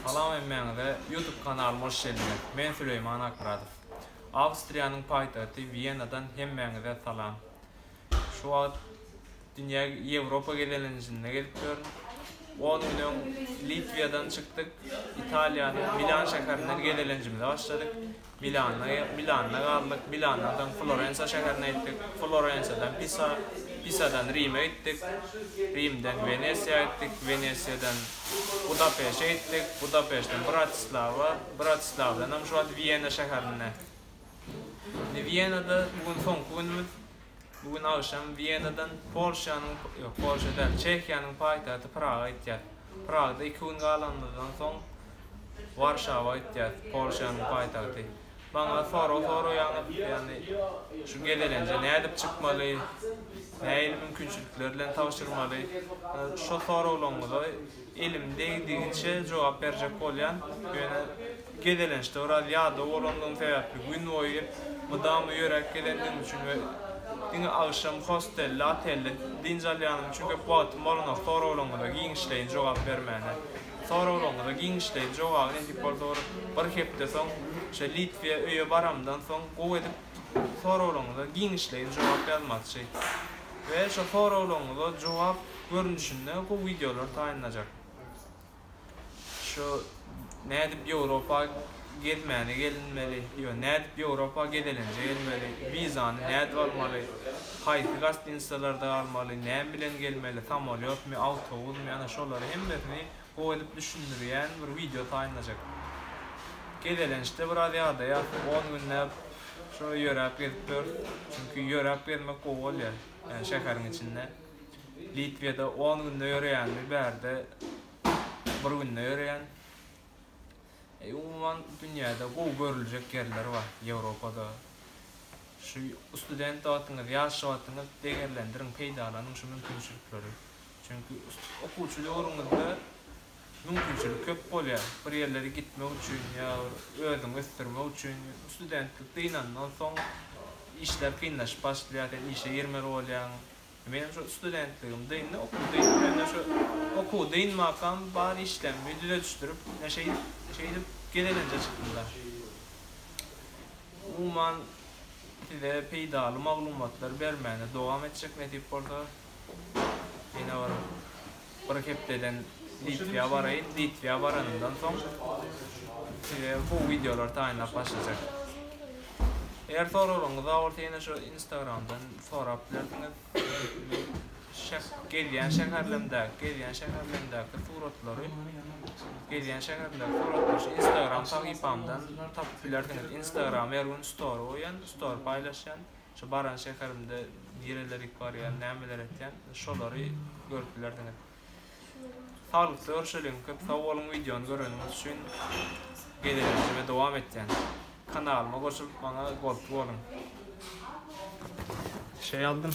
Salam emmeňize YouTube kanalyma hoş geldiniz. Men Süleyman Akradov. Awstriýanyň paýtagty Wienadan hemmeňize salam. Şu wagt dünýä Ýewropa gelenjinde gelip görün. Onu bilen Litwiýadan çykdyk. Italiýanyň Milan şäherinden gelenjimizde başladyk. Milana galdyk. Milandan Florensa şäherine gittik. Florensadan Pisa'dan Rim'e gittik. Rim'den Venesia'ya gittik. Venesia'dan Budapeşt'e gittik. Budapeşt'ten Bratislava'dan hem şu an Viyana şäherine. Viyana'da bugün son günümüz. Bugün akşam Viyana'dan Çekya'nın paytahtı Prag'a gittik. Prag'da 2 gün kalanlardan son Varşava'ya gittik. Polşa'nın paytahtı. Bana soru yani şu gelince ne edip çıkmalı, ne mümkünçülüklerle tavşırmalı, şu sorularımıza elimdeydiğince cevap verecek olan gelince orada ya da olanın sebebi gün boyu mıdamı yörek gelendiğim için ve dini akşam hostelle, atelle dincalyanım çünkü bu atım olana sorularımıza gençleyin cevap vermene. Sorularımıza gençleyin cevap verip orada bir hepte son Litviýa öýe baramdan soň gowy edip soralarymyza giňişleýin jogap bermek şey. Ve şu soralarymyza jogap görünüşinde bu videolar taýynlanjak. Şu nädip Ýewropa gelinmeli, nädip Ýewropa gedelenje gelmeli, wizany nädip almaly, haýsy gast instalarda almaly, näme bilen gelmeli, samolyotmy, awtobusmy, ýa-da şolary hemmesini gowy edip düşündirýän bir video taýynlanjak. Gelenişte biraz ýa-da 10 günläp şu ýörep gelip dur. Çünkü ýörep gelmek gowul ýa. Yani şäheriň içinde. Litwiýada 10 günde ýörýän, berde 1 günde ýörýän. Umuman dünýäde gowy görüljek yerler var Ýewropada. Şu student wagtyňyz, ýaş wagtyňyz degerlendirin, peýdalanyň şu mümkinçilikleri. Çünkü okuwçy ýolunuzda mümkinçilik köp bolýar. Bir ýerlere gitmek üçin ýa özüňi ösdürmek üçin studentlikde inandan soň işler kynlaşyp başlaýar, işe girmeli bolýan. Men şu studentligimde indi okuwda şu okuwda inmakam bar işlemmi düze düşürüp şeydi gelenence çykdylar. Umuman size peýdaly maglumatlar bermäne dowam etjek netip bolsa ýene bar bir hepdeden Litwiýa barayın, Litwiýa baranından soň bu videolar taýynlap başlaýar. Eğer sorularınızı ortaya şu Instagram'dan sorap bilerdiňiz. Gelýän şäherlerdäki suratları, şu Instagram tagypamdan tapyp bilerdiňiz. Instagram ergun story oýan, story paýlaşan, şu baran şäherimde ýerlerik barýan, nämeler etýän, şolary görüp bilerdiňiz. Sağlıklı görüşelim. Köp sağ olun videonu görünümüz için gelenişime devam etken. Kanalıma koşup bana gol olun. Şey aldım.